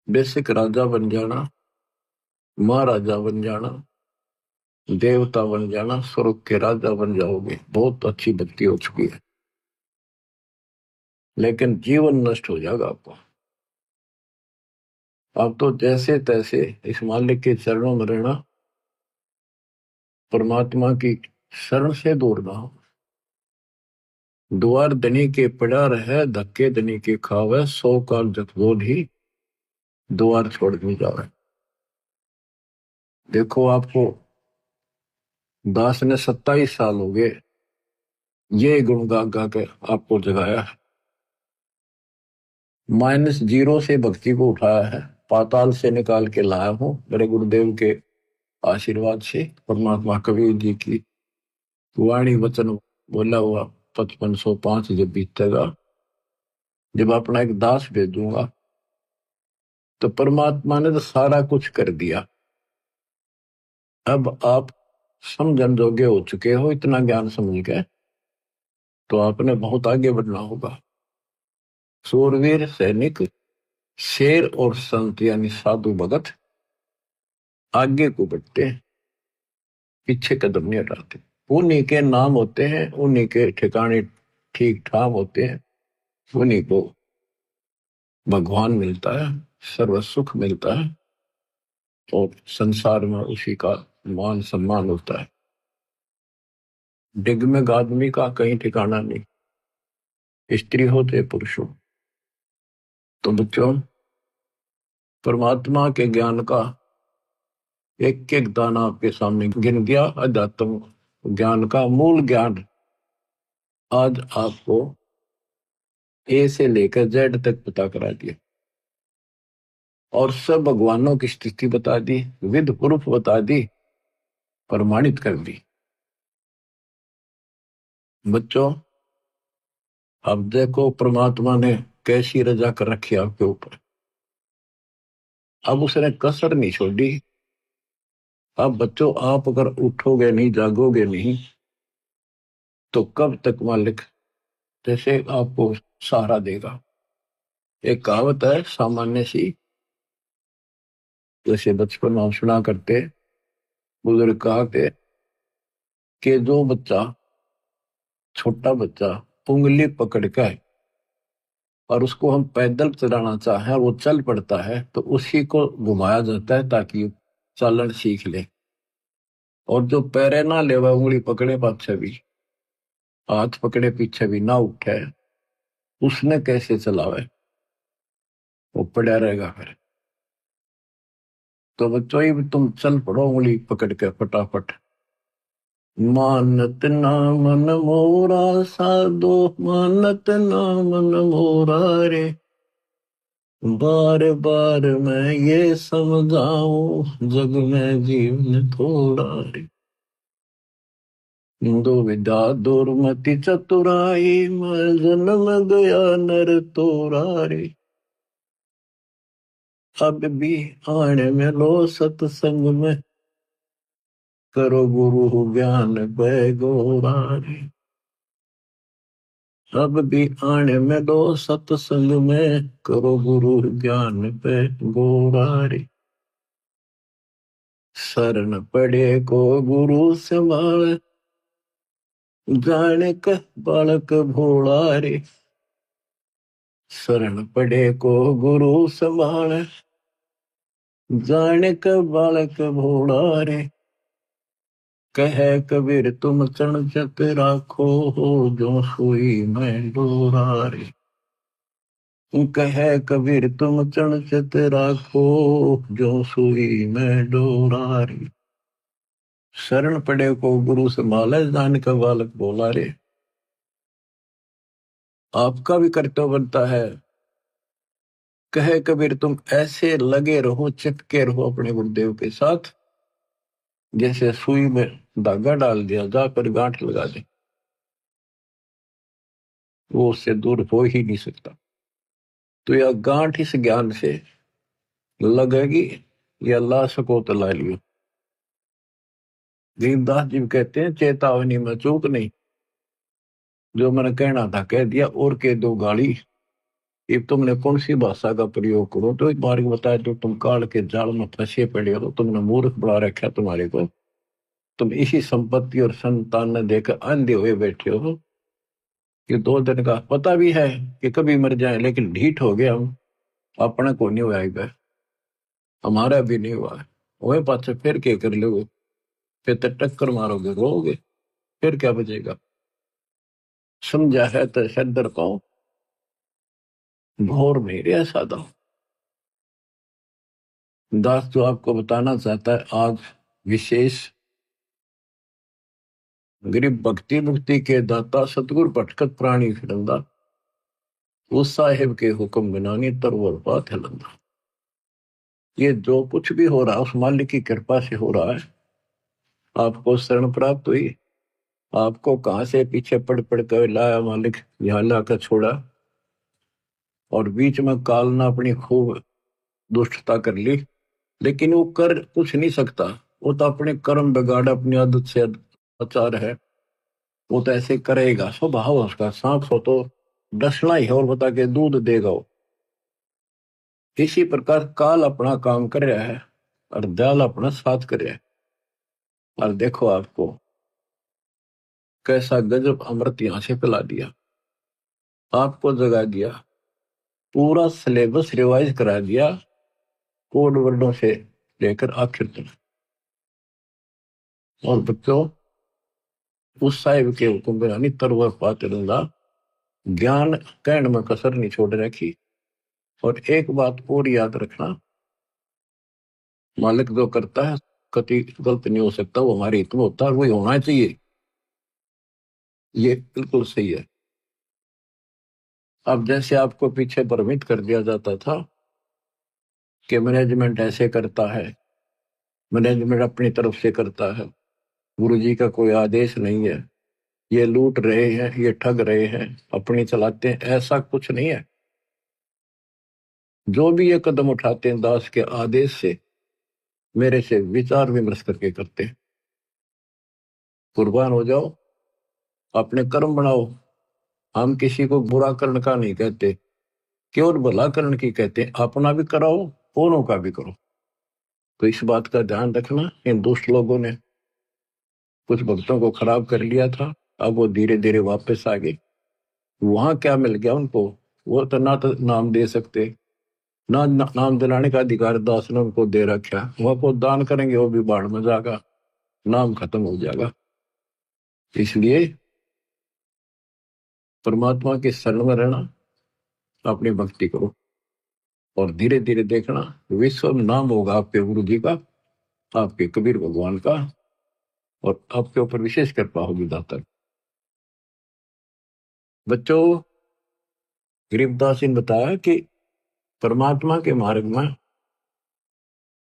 बेसिक राजा बन जाना, महाराजा बन जाना, देवता बन जाना, स्वर्ग के राजा बन जाओगे, बहुत अच्छी भक्ति हो चुकी है। लेकिन जीवन नष्ट हो जाएगा आपको। अब तो जैसे तैसे इस मालिक के चरणों में रहना, परमात्मा की शरण से दूर ना हो। द्वार धनी के पड़ा रहे, धक्के धनी के खावे। 100 काल जत बोध ही, द्वार छोड़ नहीं जावे। देखो, आपको दास ने 27 साल हो गए ये गुण गा गा के आपको जगाया है। -0 से भक्ति को उठाया है, पाताल से निकाल के लाया हूं मेरे गुरुदेव के आशीर्वाद से। परमात्मा कबीर जी की वाणी वचन बोला हुआ 5505 जब बीतेगा, जब अपना एक दास भेजूंगा, तो परमात्मा ने तो सारा कुछ कर दिया। अब आप समझन जोगे हो चुके हो, इतना ज्ञान समझ के तो आपने बहुत आगे बढ़ना होगा। सूरवीर सैनिक, शेर और संत यानी साधु भगत आगे को बढ़ते हैं, पीछे कदम नहीं हटाते। उन्हीं के नाम होते हैं, उन्हीं के ठिकाने ठीक ठाक होते हैं, उन्हीं को भगवान मिलता है, सर्व सुख मिलता है और संसार में उसी का मान सम्मान होता है। डिगमिग आदमी का कहीं ठिकाना नहीं, स्त्री हो तो पुरुष हो। तो बच्चों, परमात्मा के ज्ञान का एक एक दाना आपके सामने गिन दिया। अध्यात्म ज्ञान का मूल ज्ञान आज आपको ए से लेकर जेड तक पता करा दिया और सब भगवानों की स्थिति बता दी, विद प्रूफ बता दी, प्रमाणित कर दी। बच्चों, अब देखो परमात्मा ने कैसी रजा कर रखी आपके ऊपर। अब उसने कसर नहीं छोड़ी। अब बच्चों, आप अगर उठोगे नहीं, जागोगे नहीं, तो कब तक मालिक जैसे आपको सहारा देगा। एक कहावत है सामान्य सी, जैसे बचपन में सुना करते, बुजुर्ग कहा कि जो बच्चा, छोटा बच्चा उंगली पकड़ कर और उसको हम पैदल चलाना चाहें और वो चल पड़ता है, तो उसी को घुमाया जाता है ताकि चालन सीख ले। और जो पैरे ना ले, वह उंगली पकड़े पाछे भी, हाथ पकड़े पीछे भी ना उठे, उसने कैसे चलावे, वो पड़ा रहेगा फिर। तो बच्चों, ही तुम चल पड़ो उंगली पकड़ के फटाफट। मानत ना मन मोरा साधो, मानत ना मन मोरा रे, बार बार मैं ये समझाऊं, जग में जीवन थोड़ा रे। दो विद्या दुर्मति चतुराई, मैं जन्म गया नर तोरा रे। अब भी आने में लो सत्संग में, करो गुरु ज्ञान पैगोरा रे। अब भी आने में लो सत्संग में, करो गुरु ज्ञान पैगोरा रे। शरण पड़े को गुरु संभाल, जाने का बालक भोला रे। शरण पड़े को गुरु संभाल, जाने का बालक भोला रे। कहे कबीर तुम चरण चत राखो, हो जो सुई में डोरा रे। कहे कबीर तुम चरण चत राखो, जो सुई में डोरा रे। शरण पड़े को गुरु संभाले, जाने का बालक भोला रे। आपका भी कर्तव्य बनता है, कहे कबीर तुम ऐसे लगे रहो, चिपके रहो अपने गुरुदेव के साथ, जैसे सुई में धागा डाल दिया, जाकर गांठ लगा दे, वो उससे दूर हो ही नहीं सकता। तो यह गांठ इस ज्ञान से लगेगी, या ला सको तो ला लियो। गरीबदास जी कहते हैं, चेतावनी में चूक नहीं, जो मैंने कहना था कह दिया, और कह दो गाली। ये तुमने कौन सी भाषा का प्रयोग करो, तो एक बार बताया, तो तुम काल के जाल में फंसे पड़े हो, तुमने मूर्ख बड़ा रखा तुम्हारे को, तुम इसी संपत्ति और संतान ने देकर अंधे हुए बैठे हो। कि 2 दिन का पता भी है कि कभी मर जाए, लेकिन ढीठ हो गया हम, अपना को नहीं हुआ, हमारा भी नहीं हुआ है। वही पाछे फिर क्या कर लोगे, फिर तो टक्कर मारोगे, रोगे, फिर क्या बचेगा। समझा है तो सदर पाओ, घोर नहीं रहा सादा। दास जो आपको बताना चाहता है आज विशेष, गरीब भक्ति मुक्ति के दाता सतगुरु भटकत प्राणी फिरंदा, उस साहेब के हुक्म बिना नहीं तरवर बात है लंदा। ये जो कुछ भी हो रहा है उस मालिक की कृपा से हो रहा है। आपको शरण प्राप्त हुई, आपको कहां से पीछे पड़ पड़ कर लाया मालिक, यहाँ लाकर छोड़ा, और बीच में काल ने अपनी खूब दुष्टता कर ली, लेकिन वो कर कुछ नहीं सकता। वो तो अपने कर्म बिगाड़, अपनी आदत से आचार है, वो तो ऐसे करेगा, स्वभाव उसका। सांप हो तो डसना ही है, और बता के दूध देगा वो। इसी प्रकार काल अपना काम कर रहा है और दयाल अपना साथ कर रहा है। और देखो आपको कैसा गजब अमृत यहां से पिला दिया, आपको जगा दिया, पूरा सिलेबस रिवाइज करा दिया, कोड वर्डों से लेकर आखिर तक। और बच्चों, उस साहिब के हुक्म बिना तरवर पाते रंगा, ज्ञान कहने में कसर नहीं छोड़ रखी। और एक बात और याद रखना, मालिक जो करता है कति गलत नहीं हो सकता, वो हमारे हित में होता है, वही होना चाहिए। ये बिल्कुल सही है। अब जैसे आपको पीछे भ्रमित कर दिया जाता था कि मैनेजमेंट ऐसे करता है, मैनेजमेंट अपनी तरफ से करता है, गुरु जी का कोई आदेश नहीं है, ये लूट रहे हैं, ये ठग रहे हैं, अपनी चलाते हैं, ऐसा कुछ नहीं है। जो भी ये कदम उठाते हैं दास के आदेश से, मेरे से विचार विमर्श करके करते हैं। कुर्बान हो जाओ, अपने कर्म बनाओ। हम किसी को बुरा करने का नहीं कहते, केवल भला करने की कहते हैं। अपना भी कराओ, औरों का भी करो। तो इस बात का ध्यान रखना। इन दुष्ट लोगों ने कुछ भक्तों को खराब कर लिया था, अब वो धीरे धीरे वापस आ गए। वहां क्या मिल गया उनको, वो तो नाम दे सकते, नाम दिलाने का अधिकार दास ने उनको दे रखा। वह को दान करेंगे, वो भी बाढ़ में जाएगा, नाम खत्म हो जाएगा। इसलिए परमात्मा के शरण में रहना, अपनी भक्ति करो, और धीरे धीरे देखना विश्व नाम होगा आपके गुरु जी का, आपके कबीर भगवान का, और आपके ऊपर विशेष कृपा होगी दाता। बच्चों, गरीबदास जी ने बताया कि परमात्मा के मार्ग में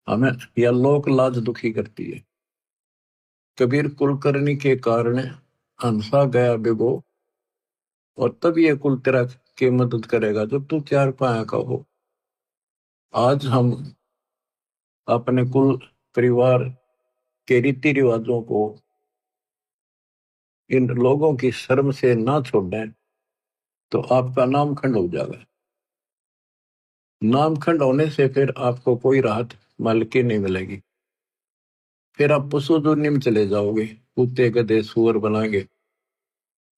हमें यह लोक लाज दुखी करती है। कबीर कुलकर्णी के कारण हंसा गया बिगो, और तब ये कुल तेरा के मदद करेगा जब तू चार पाया का हो। आज हम अपने कुल परिवार के रीति रिवाजों को, इन लोगों की शर्म से ना छोड़ें तो आपका नामखंड हो जाएगा। नामखंड होने से फिर आपको कोई राहत मालिक नहीं मिलेगी। फिर आप पशु दुनिया में चले जाओगे, कुत्ते गधे सुअर बनाएंगे।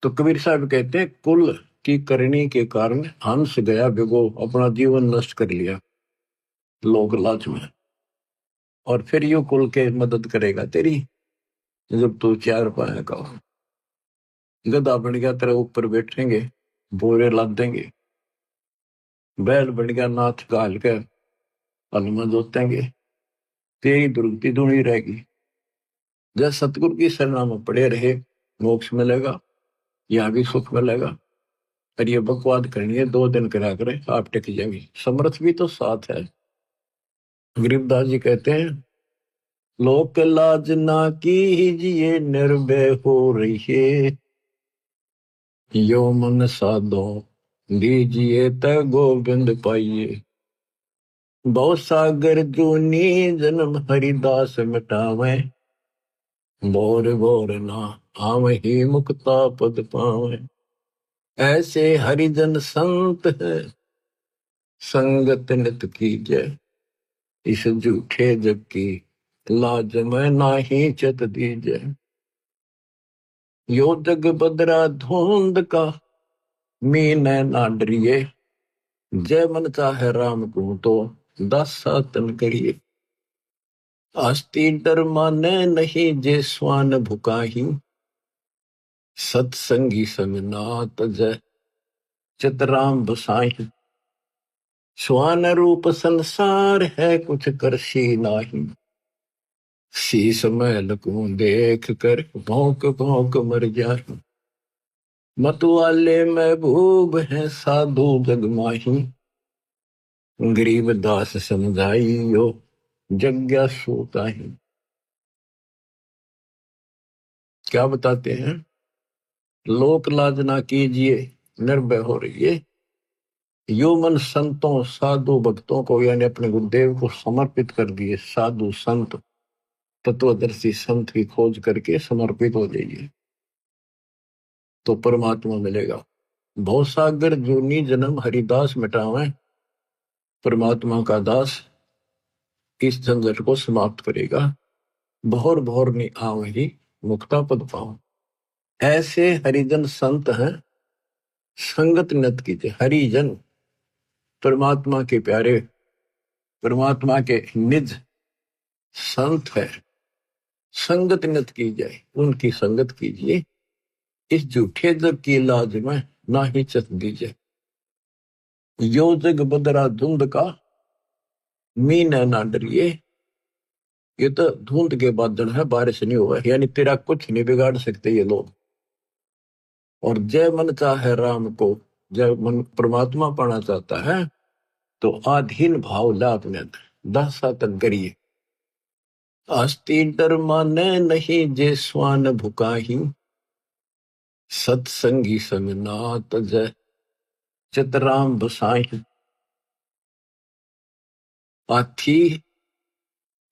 तो कबीर साहब कहते हैं कुल की करनी के कारण हंस गया भिगो, अपना जीवन नष्ट कर लिया लोक लाज में। और फिर यू कुल के मदद करेगा तेरी जब तू चार पाया का हो। गधा बन गया तेरे ऊपर बैठेंगे, बोरे लाद देंगे। बैल बन गया नाथ गाल के हनुमा जोतेंगे, तेरी दुर्गति दूनी रहेगी। जब सतगुरु की शरणा में पड़े रहे, मोक्ष मिलेगा, यहाँ भी सुख मिलेगा। और ये बकवाद करनी है 2 दिन करा करे, आप टिक जाएंगे। समर्थ भी तो साथ है। गरीबदास जी कहते हैं, लोक लाज ना कीजिए निर्भय हो रहिए, यो मन साधो दीजिए त गोविंद पाइए। बहु सागर जूनी जन्म हरिदास मिटावे, बोर बोर ना आवहि मुक्ता पद पावे। ऐसे हरिजन संत है संगत नित कीजय, इस झूठे जग की लाज में नाही चत दीजय। यो जग बदरा धुंध का मीन ना डरिए, जय मन चाहे राम को तो दासा तन करिए। आस्ती डर माने नहीं जे स्वान भुकाही, सत्संगी समनात जय चितराम बसाही। स्वान रूप संसार है कुछ करसी नाही, शीस मैल को देख कर भौंक भौंक मर जाही। मतवाले महबूब है साधु जगमाही, गरीब दास समझाइयो जग्ञा सोताही। क्या बताते हैं, लोक लाज ना कीजिए निर्भय हो रहिए, यो मन संतों साधु भक्तों को यानी अपने गुरुदेव को समर्पित कर दिए। साधु संत तत्वदर्शी संत की खोज करके समर्पित हो जाइए तो परमात्मा मिलेगा। भवसागर जूनी जन्म हरिदास मिटावे, परमात्मा का दास इस झंझट को समाप्त करेगा। भोर भोर नि आवहि मुक्ता पद पाओ। ऐसे हरिजन संत हैं, संगत नत कीजिए। हरिजन परमात्मा के प्यारे, परमात्मा के निज संत है, संगत नत की जाए, उनकी संगत कीजिए। इस झूठे जग की लाज में ना ही चत दीजिए। यो जग बदरा धुंध का, मीन ना डरिए। ये तो धुंध के बादल है, बारिश नहीं हुआ, यानी तेरा कुछ नहीं बिगाड़ सकते ये लोग। और जय मन चाहे राम को, जब मन परमात्मा पाना चाहता है तो आधीन भाव ला अपने दासा तक करिए। आस्ती डर माने नहीं जे स्वान भुकाही, सत्संगी संग नात जय चितराम बसाही। हाथी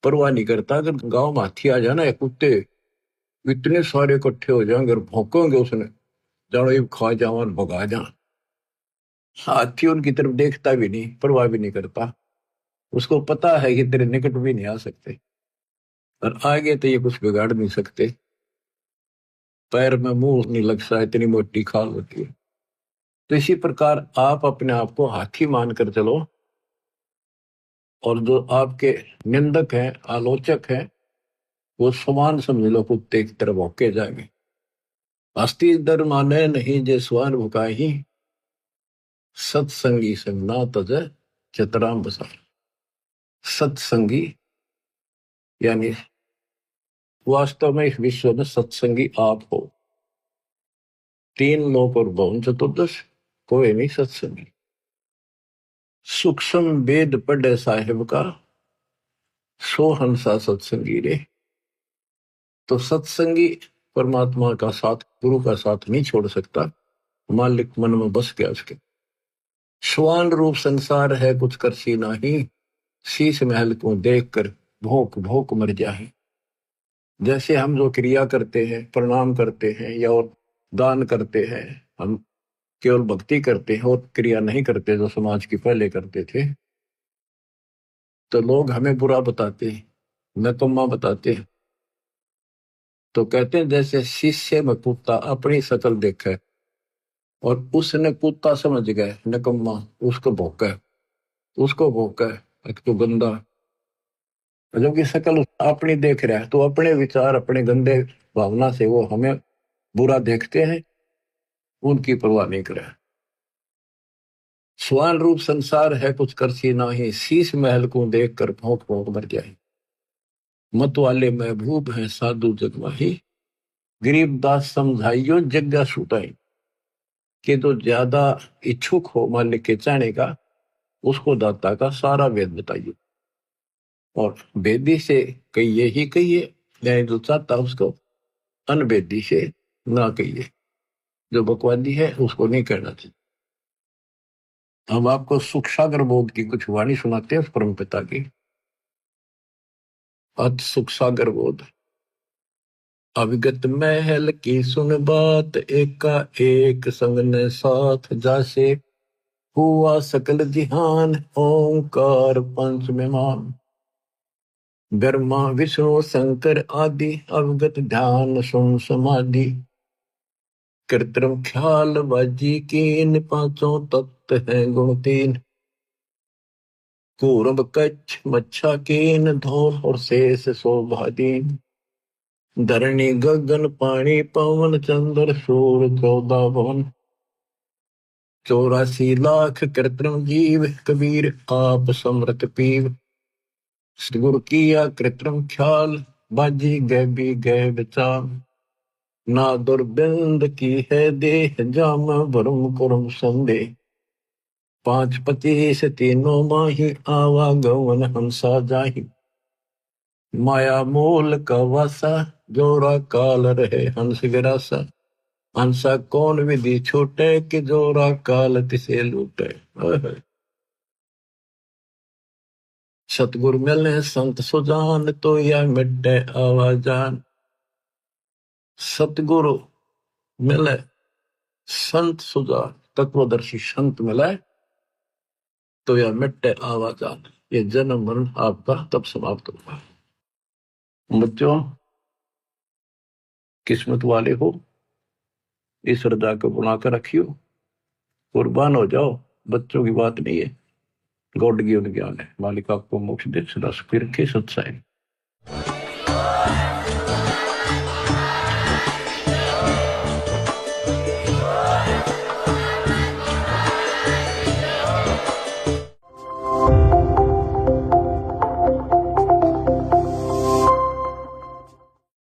परवाह नहीं करता, अगर गांव में हाथी आ जाना, कुत्ते इतने सारे इकट्ठे हो जाएंगे और भौंकेंगे उसने, जानो ये खा जावा भगा जा। हाथी उनकी तरफ देखता भी नहीं, परवाह भी नहीं करता, उसको पता है कि तेरे निकट भी नहीं आ सकते और आगे तो ये कुछ बिगाड़ नहीं सकते। पैर में मुंह नहीं लगता, इतनी मोटी खाल होती है। तो इसी प्रकार आप अपने आप को हाथी मानकर चलो, और जो आपके निंदक हैं, आलोचक हैं, वो समान समझ लो, कुत्ते की तरफ भौंके जाएंगे। हस्ती दर माने नहीं जे स्वान भुकाही, सत्संगी संग ना तज चितराम बसा। सत्संगी यानी वास्तव में इस विश्व में सत्संगी आप हो। तीन लोक और भवन चतुर्दश, कोई नहीं सत्संगी। सूक्ष्म वेद पढ़े साहिब का, सो हंसा सत्संगी रे। तो सत्संगी परमात्मा का साथ, गुरु का साथ नहीं छोड़ सकता, मालिक मन में बस गया उसके। स्वान रूप संसार है कुछ करसी नाही, शीश महल को देख कर भोंक भोंक मर जाए। जैसे हम जो क्रिया करते हैं, प्रणाम करते हैं या और दान करते हैं, हम केवल भक्ति करते हैं और क्रिया नहीं करते जो समाज की पहले करते थे, तो लोग हमें बुरा बताते हैं, नकम्मा बताते हैं। तो कहते हैं जैसे शीशे में कुत्ता अपनी शक्ल देखे और उसने कुत्ता समझ गए नकम्मा, उसको भौंका, उसको भौंका, एक तो गंदा, जबकि शक्ल अपनी देख रहा है, तो अपने विचार, अपने गंदे भावना से वो हमें बुरा देखते हैं, उनकी परवाह नहीं करे। स्वान रूप संसार है कुछ करसी नाही, शीश महल को देख कर भौंक भौंक मर जाए। मत वाले महबूब हैं साधु जग माही, गरीबदास समझाइयो जग्गा छूटाई। कि तो ज्यादा इच्छुक हो मालिक के चाहने का, उसको दाता का सारा वेद बताइए, और वेदी से कहिए ही कहिए, यानी जो चाहता उसको, अनवेदी से ना कहिए, जो बकवादी है उसको नहीं कहना चाहिए। हम आपको सुख सागर बोध की कुछ वाणी सुनाते हैं परम पिता की। अत सुख सागर बोध। अविगत महल की सुन बात, एका एक संग ने साथ जासे। हुआ सकल जिहान ओंकार पंच में मान, ब्रह्मा विष्णु शंकर आदि अवगत ध्यान सुन समाधि। कृत्रिम ख्याल बाजी कीन, पांचों तत्व हैं गुण तीन। कूर्म कच्छ मच्छा कीन, धौल और शेष शोभादीन। धरणी गगन पानी पवन, चंद्र सूर्य 14 भवन। 84 लाख कृत्रिम जीव, कबीर आप समृत पीव। गुरु किया कृत्रिम ख्याल, बाजी गैबी गै विचार। ना दुर्बिंद की है देह, जाम भरम कुरम संदेह। 5-25 तीनों माही, आवागमन हंसा जाही। माया मूल का वासा, जोरा काल रहे हंस गिरासा। हंसा कौन विधि छूटे, कि जोरा काल तिसे लूटे। सतगुरु मिले संत सुजान, तो यह मिटे आवाजान। सतगुरु मिले संत सुजान, तत्वदर्शी संत मिले, तो यह मिटे आवाजान। ये जन्म मरण आपका तब समाप्त होगा। बच्चों, किस्मत वाले हो, इस हृदय को बनाकर रखियो, कुर्बान हो जाओ। बच्चों की बात नहीं है, गॉड गिवन ज्ञान है। मालिक आपको मोक्ष दे, सदा सुखी रखे, सत्साई।